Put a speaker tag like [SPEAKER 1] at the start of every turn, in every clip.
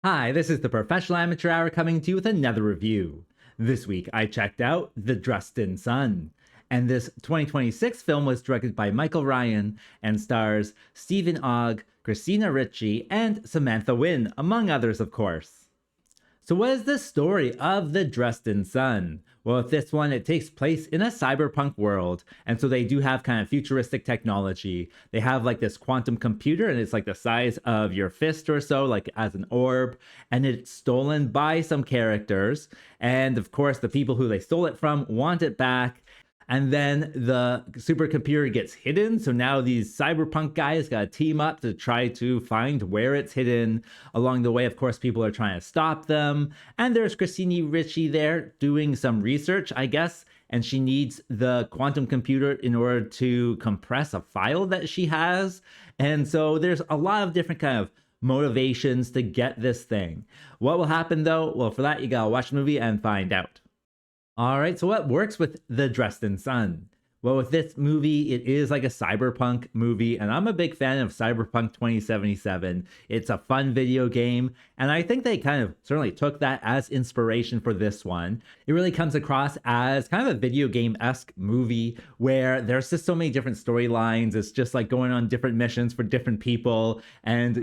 [SPEAKER 1] Hi, this is the Professional Amateur Hour coming to you with another review. This week I checked out The Dresden Sun, and this 2026 film was directed by Michael Ryan and stars Stephen Ogg, Christina Ricci, and Samantha Wynn, among others, of course. So what is the story of The Dresden Sun? Well, with this one, it takes place in a cyberpunk world. And so they do have kind of futuristic technology. They have like this quantum computer, and it's like the size of your fist or so, like as an orb. And it's stolen by some characters. And of course, the people who they stole it from want it back. And then the supercomputer gets hidden. So now these cyberpunk guys got to team up to try to find where it's hidden. Along the way, of course, people are trying to stop them. And there's Christina Ricci there doing some research, I guess. And she needs the quantum computer in order to compress a file that she has. And so there's a lot of different kind of motivations to get this thing. What will happen though? Well, for that, you gotta watch the movie and find out. All right, so what works with The Dresden Sun? Well, with this movie, it is like a cyberpunk movie, and I'm a big fan of Cyberpunk 2077. It's a fun video game, and I think they kind of certainly took that as inspiration for this one. It really comes across as kind of a video game-esque movie where there's just so many different storylines. It's just like going on different missions for different people, and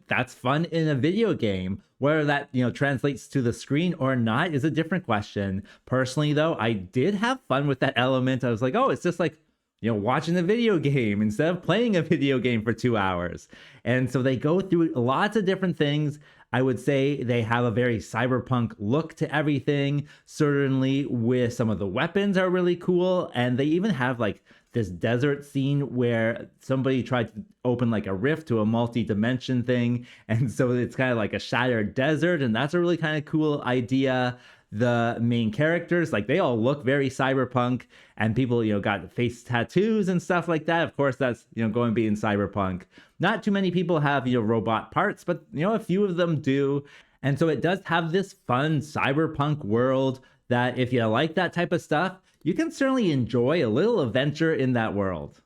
[SPEAKER 1] that's fun in a video game. Whether that, translates to the screen or not is a different question. Personally, though, I did have fun with that element. I was like, oh, it's just like, watching a video game instead of playing a video game for 2 hours. And so they go through lots of different things. I would say they have a very cyberpunk look to everything. Certainly with some of the weapons are really cool. And they even have like this desert scene where somebody tried to open like a rift to a multi-dimension thing. And so it's kind of like a shattered desert. And that's a really kind of cool idea. The main characters, like they all look very cyberpunk, and people, got face tattoos and stuff like that. Of course, that's, going to be in cyberpunk. Not too many people have, robot parts, but, a few of them do. And so it does have this fun cyberpunk world that if you like that type of stuff, you can certainly enjoy a little adventure in that world.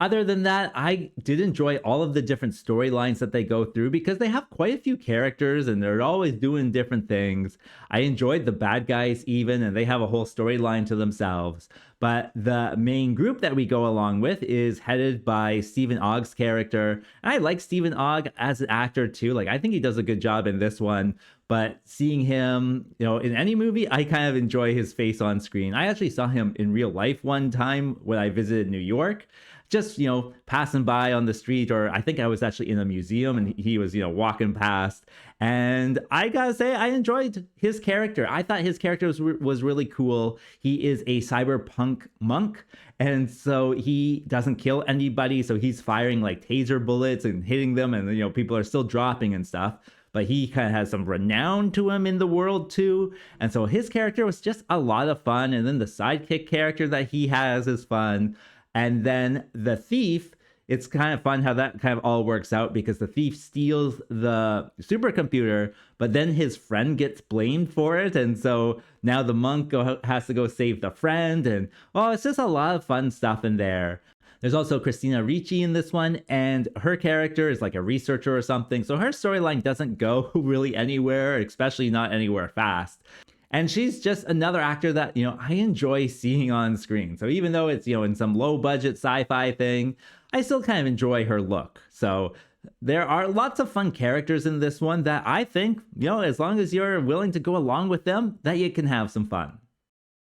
[SPEAKER 1] Other than that, I did enjoy all of the different storylines that they go through because they have quite a few characters and they're always doing different things. I enjoyed the bad guys even, and they have a whole storyline to themselves. But the main group that we go along with is headed by Stephen Ogg's character. And I like Stephen Ogg as an actor too. Like, I think he does a good job in this one. But seeing him, in any movie, I kind of enjoy his face on screen. I actually saw him in real life one time when I visited New York. Just, passing by on the street, or I think I was actually in a museum and he was, walking past. And I gotta say, I enjoyed his character. I thought his character was really cool. He is a cyberpunk monk. And so he doesn't kill anybody. So he's firing like taser bullets and hitting them. And, people are still dropping and stuff. But he kind of has some renown to him in the world too. And so his character was just a lot of fun. And then the sidekick character that he has is fun. And then the thief, it's kind of fun how that kind of all works out because the thief steals the supercomputer, but then his friend gets blamed for it. And so now the monk has to go save the friend. And, it's just a lot of fun stuff in there. There's also Christina Ricci in this one, and her character is like a researcher or something. So her storyline doesn't go really anywhere, especially not anywhere fast. And she's just another actor that, I enjoy seeing on screen. So even though it's, in some low budget sci-fi thing, I still kind of enjoy her look. So there are lots of fun characters in this one that I think, as long as you're willing to go along with them, that you can have some fun.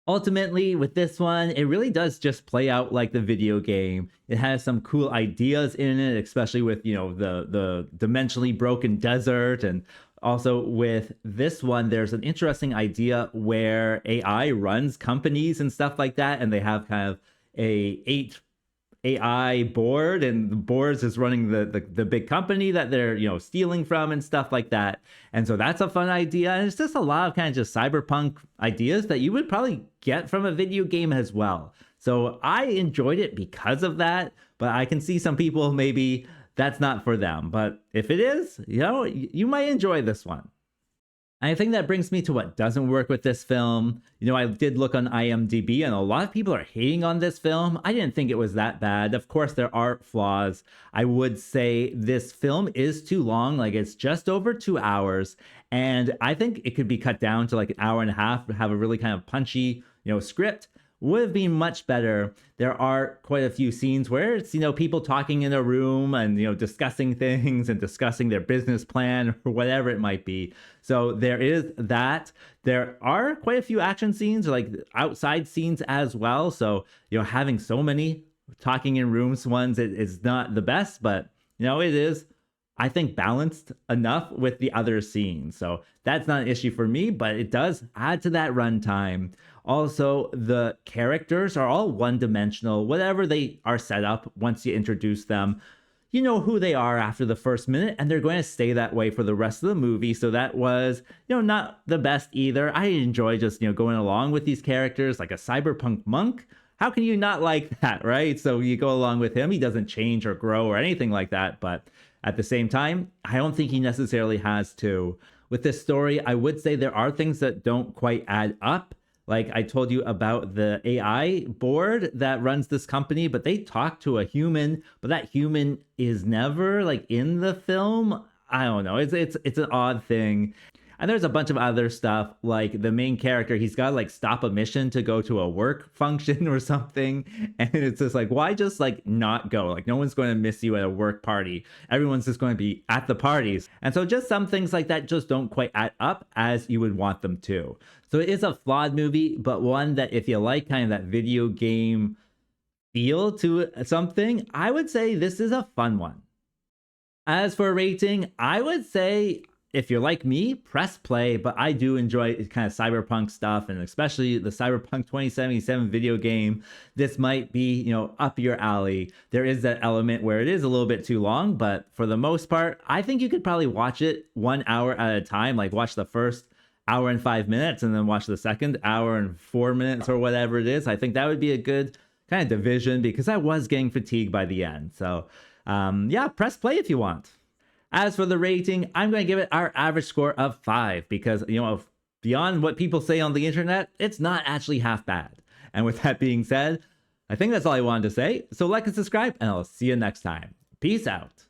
[SPEAKER 1] Ultimately, with this one, it really does just play out like the video game. It has some cool ideas in it, especially with, the dimensionally broken desert. And also with this one, there's an interesting idea where AI runs companies and stuff like that. And they have kind of a 8 AI board, and the boards is running the big company that they're stealing from and stuff like that. And so that's a fun idea, and it's just a lot of kind of just cyberpunk ideas that you would probably get from a video game as well. So I enjoyed it because of that, but I can see some people maybe that's not for them. But if it is, you might enjoy this one. And I think that brings me to what doesn't work with this film. You know, I did look on IMDb and a lot of people are hating on this film. I didn't think it was that bad. Of course, there are flaws. I would say this film is too long. Like, it's just over 2 hours. And I think it could be cut down to like an hour and a half, have a really kind of punchy, script. Would have been much better. There are quite a few scenes where it's, people talking in a room and, discussing things and discussing their business plan or whatever it might be. So there is that. There are quite a few action scenes, like outside scenes as well. So, having so many talking in rooms ones is not the best, but, it is, I think, balanced enough with the other scenes. So that's not an issue for me, but it does add to that runtime. Also, the characters are all one-dimensional. Whatever they are set up, once you introduce them, you know who they are after the first minute, and they're going to stay that way for the rest of the movie. So that was, not the best either. I enjoy just, going along with these characters, like a cyberpunk monk. How can you not like that, right? So you go along with him. He doesn't change or grow or anything like that, but at the same time, I don't think he necessarily has to. With this story, I would say there are things that don't quite add up. Like I told you about the AI board that runs this company, but they talk to a human, but that human is never like in the film. I don't know. It's an odd thing. And there's a bunch of other stuff, like the main character, he's got to like stop a mission to go to a work function or something. And it's just like, why just like not go? Like no one's going to miss you at a work party. Everyone's just going to be at the parties. And so just some things like that just don't quite add up as you would want them to. So it is a flawed movie, but one that if you like kind of that video game feel to something, I would say this is a fun one. As for rating, I would say, if you're like me, press play, but I do enjoy kind of cyberpunk stuff, and especially the Cyberpunk 2077 video game. This might be, up your alley. There is that element where it is a little bit too long, but for the most part, I think you could probably watch it 1 hour at a time, like watch the first hour and 5 minutes and then watch the second hour and 4 minutes or whatever it is. I think that would be a good kind of division because I was getting fatigued by the end. So yeah, press play if you want. As for the rating, I'm going to give it our average score of 5 because, beyond what people say on the internet, it's not actually half bad. And with that being said, I think that's all I wanted to say. So like and subscribe, and I'll see you next time. Peace out.